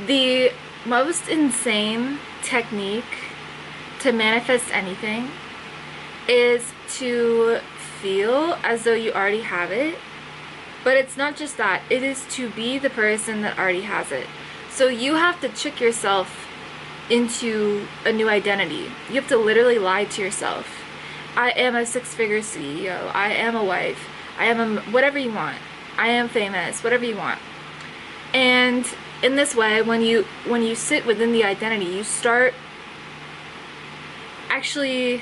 The most insane technique to manifest anything is to feel as though you already have it. But it's not just that, it is to be the person that already has it. So you have to trick yourself into a new identity. You have to literally lie to yourself. I am a six-figure CEO. I am a wife. I am a whatever you want. I am famous. Whatever you want. And in this way, when you sit within the identity, you start actually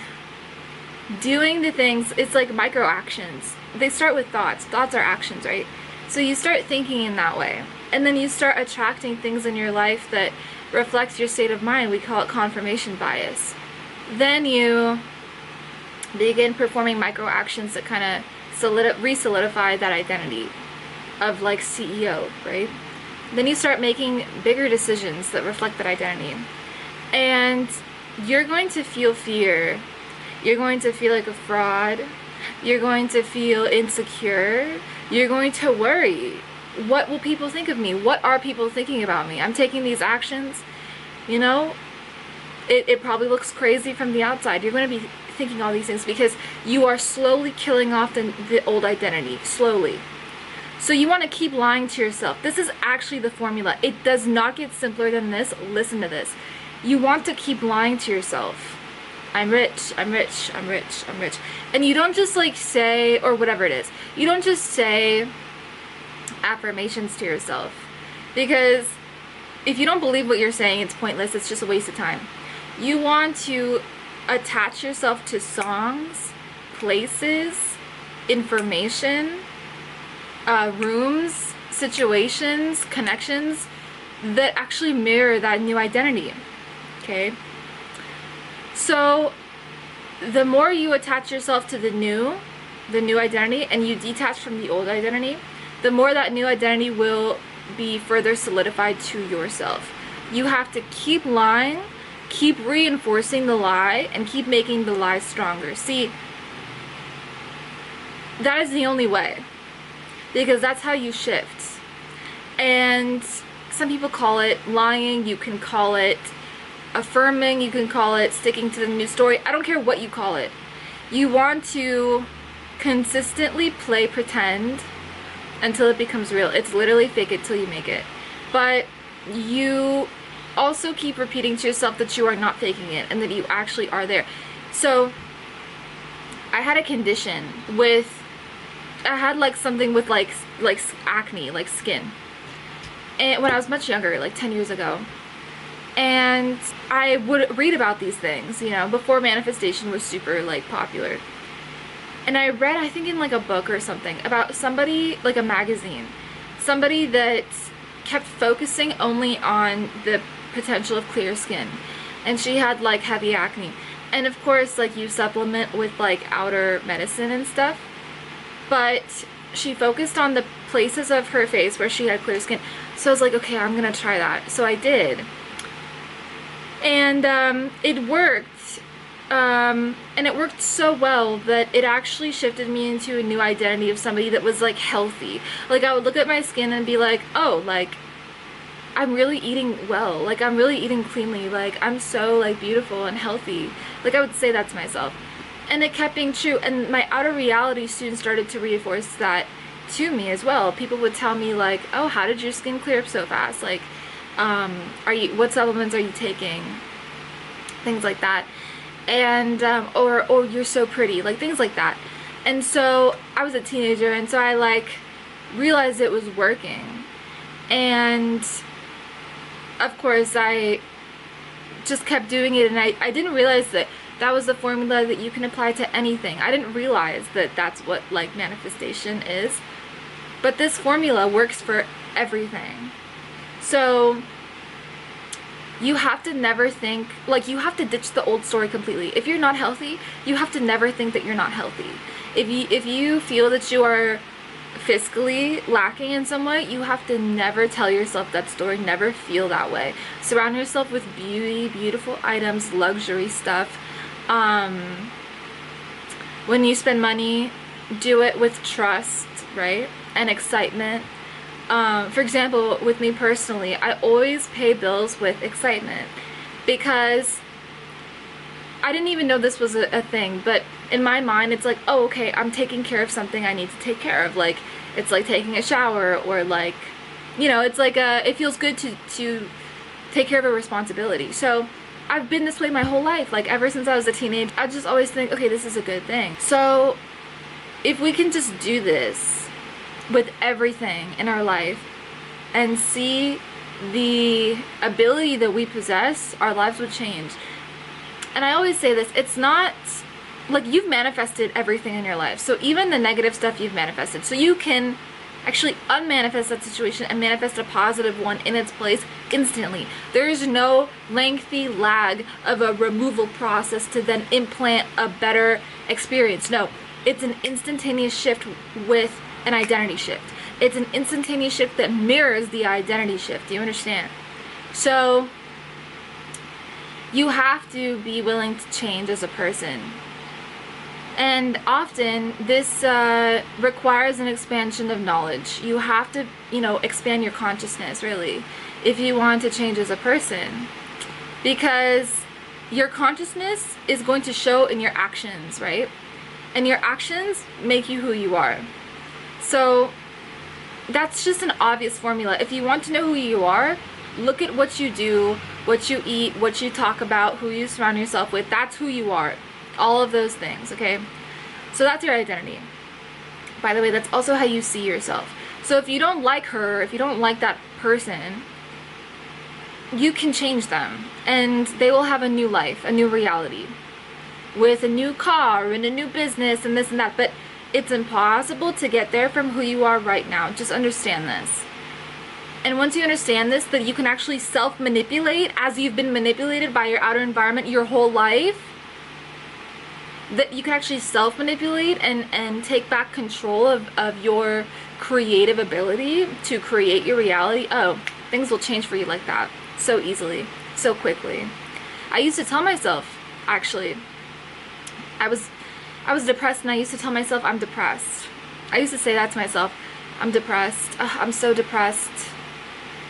doing the things. It's like micro actions. They start with thoughts. Thoughts are actions, right? So you start thinking in that way, and then you start attracting things in your life that reflects your state of mind. We call it confirmation bias. Then you begin performing micro actions that kind of re-solidify that identity of like CEO, right? Then you start making bigger decisions that reflect that identity, and you're going to feel fear. You're going to feel like a fraud. You're going to feel insecure. You're going to worry. What will people think of me? What are people thinking about me? I'm taking these actions, you know, it probably looks crazy from the outside. You're going to be thinking all these things because you are slowly killing off the old identity, slowly. So you want to keep lying to yourself. This is actually the formula. It does not get simpler than this. Listen to this. You want to keep lying to yourself. I'm rich, I'm rich, I'm rich, I'm rich. And you don't just like say, or whatever it is, you don't just say affirmations to yourself. Because if you don't believe what you're saying, it's pointless, it's just a waste of time. You want to attach yourself to songs, places, information, rooms, situations, connections that actually mirror that new identity. Okay? So the more you attach yourself to the new identity, and you detach from the old identity, the more that new identity will be further solidified to yourself. You have to keep lying, keep reinforcing the lie, and keep making the lie stronger. See, that is the only way, because that's how you shift. And some people call it lying, you can call it affirming, you can call it sticking to the new story. I don't care what you call it. You want to consistently play pretend until it becomes real. It's literally fake it till you make it. But you also keep repeating to yourself that you are not faking it and that you actually are there. So I had a condition with, I had like something with like acne, like skin, and when I was much younger, like 10 years ago. And I would read about these things, you know, before manifestation was super like popular. And I read, I think in like a book or something, about somebody, like a magazine, somebody that kept focusing only on the potential of clear skin. And she had like heavy acne. And of course, like you supplement with like outer medicine and stuff. But she focused on the places of her face where she had clear skin. So I was like, okay, I'm gonna try that. So I did. And it worked, and it worked so well that it actually shifted me into a new identity of somebody that was like healthy. Like I would look at my skin and be like, oh, like I'm really eating well, like I'm really eating cleanly, like I'm so like beautiful and healthy. Like I would say that to myself, and it kept being true. And my outer reality soon started to reinforce that to me as well. People would tell me like, oh, how did your skin clear up so fast? Like, what supplements are you taking? Things like that. And, or you're so pretty, like things like that. And so I was a teenager, and so I like realized it was working. And of course I just kept doing it, and I didn't realize that that was the formula that you can apply to anything. I didn't realize that that's what like manifestation is. But this formula works for everything. So you have to never think, like you have to ditch the old story completely. If you're not healthy, you have to never think that you're not healthy. If you feel that you are fiscally lacking in some way, you have to never tell yourself that story, never feel that way. Surround yourself with beauty, beautiful items, luxury stuff. When you spend money, do it with trust, right? And excitement. For example, with me personally, I always pay bills with excitement because I didn't even know this was a thing, but in my mind it's like, oh, okay, I'm taking care of something I need to take care of. Like, it's like taking a shower, or like, you know, it's like it feels good to take care of a responsibility. So I've been this way my whole life. Like, ever since I was a teenager, I just always think, okay, this is a good thing. So if we can just do this with everything in our life and see the ability that we possess, our lives would change. And I always say this, it's not like you've manifested everything in your life. So even the negative stuff you've manifested. So you can actually unmanifest that situation and manifest a positive one in its place instantly. There is no lengthy lag of a removal process to then implant a better experience. No, it's an instantaneous shift with an identity shift. It's an instantaneous shift that mirrors the identity shift. Do you understand? So you have to be willing to change as a person. And often this requires an expansion of knowledge. You have to, you know, expand your consciousness, really, if you want to change as a person. Because your consciousness is going to show in your actions, right? And your actions make you who you are. So that's just an obvious formula. If you want to know who you are, look at what you do, what you eat, what you talk about, who you surround yourself with. That's who you are. All of those things, okay? So that's your identity. By the way, that's also how you see yourself. So if you don't like her, if you don't like that person, you can change them. And they will have a new life, a new reality. With a new car and a new business and this and that. But it's impossible to get there from who you are right now. Just understand this. And once you understand this, that you can actually self-manipulate as you've been manipulated by your outer environment your whole life, that you can actually self-manipulate and take back control of your creative ability to create your reality. Oh, things will change for you like that. So easily. So quickly. I used to tell myself, actually, I was depressed, and I used to tell myself I'm depressed. I used to say that to myself. I'm depressed. Ugh, I'm so depressed.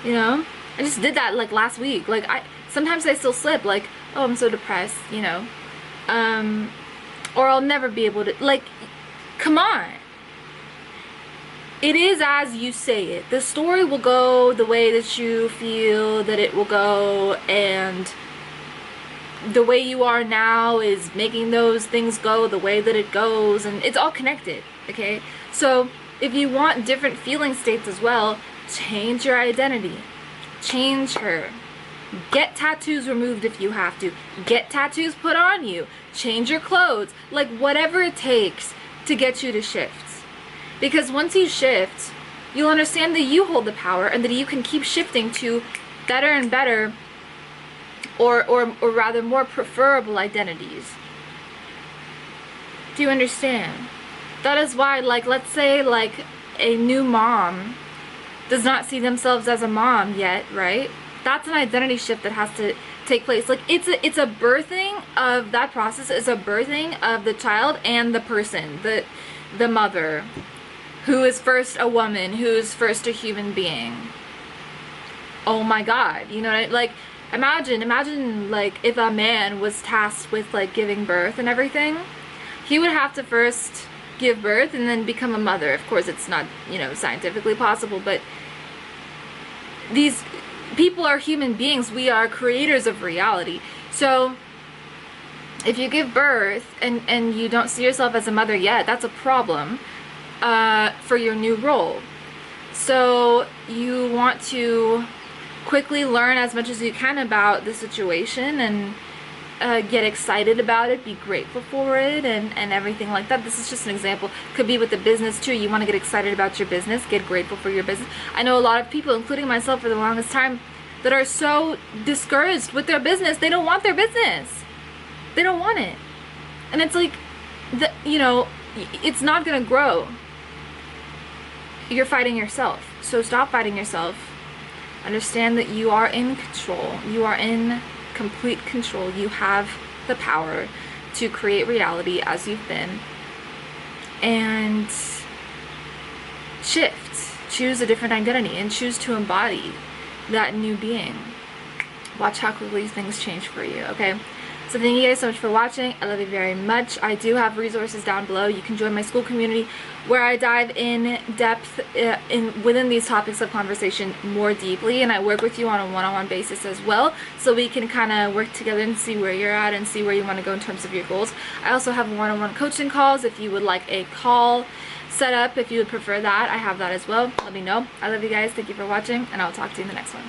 You know? I just did that like last week. Like, sometimes I still slip, like, oh, I'm so depressed, you know? Or I'll never be able to, like, come on. It is as you say it. The story will go the way that you feel that it will go, and the way you are now is making those things go the way that it goes, and it's all connected, okay? So if you want different feeling states as well, change your identity. Change her. Get tattoos removed if you have to. Get tattoos put on you. Change your clothes. Like, whatever it takes to get you to shift. Because once you shift, you'll understand that you hold the power, and that you can keep shifting to better and better, or rather more preferable identities. Do you understand? That is why, like, let's say, like, a new mom does not see themselves as a mom yet, right? That's an identity shift that has to take place. Like, it's a birthing of that process. Is a birthing of the child and the person, the mother, who is first a woman, who is first a human being. Oh my God, you know, like, imagine like if a man was tasked with like giving birth and everything. He would have to first give birth and then become a mother. Of course, it's not, you know, scientifically possible, but these people are human beings. We are creators of reality. So if you give birth and you don't see yourself as a mother yet, that's a problem for your new role. So you want to quickly learn as much as you can about the situation, and get excited about it, be grateful for it, and everything like that. This is just an example. Could be with the business too. You want to get excited about your business, get grateful for your business. I know a lot of people, including myself for the longest time, that are so discouraged with their business. They don't want their business. They don't want it. And it's like, you know, it's not going to grow. You're fighting yourself. So stop fighting yourself. Understand that you are in control. You are in complete control. You have the power to create reality as you've been. And shift. choose a different identity and choose to embody that new being. Watch how quickly things change for you, okay? So thank you guys so much for watching. I love you very much. I do have resources down below. You can join my school community where I dive in depth within these topics of conversation more deeply, and I work with you on a one-on-one basis as well, so we can kind of work together and see where you're at and see where you want to go in terms of your goals. I also have one-on-one coaching calls if you would like a call set up. If you would prefer that, I have that as well. Let me know. I love you guys. Thank you for watching, and I'll talk to you in the next one.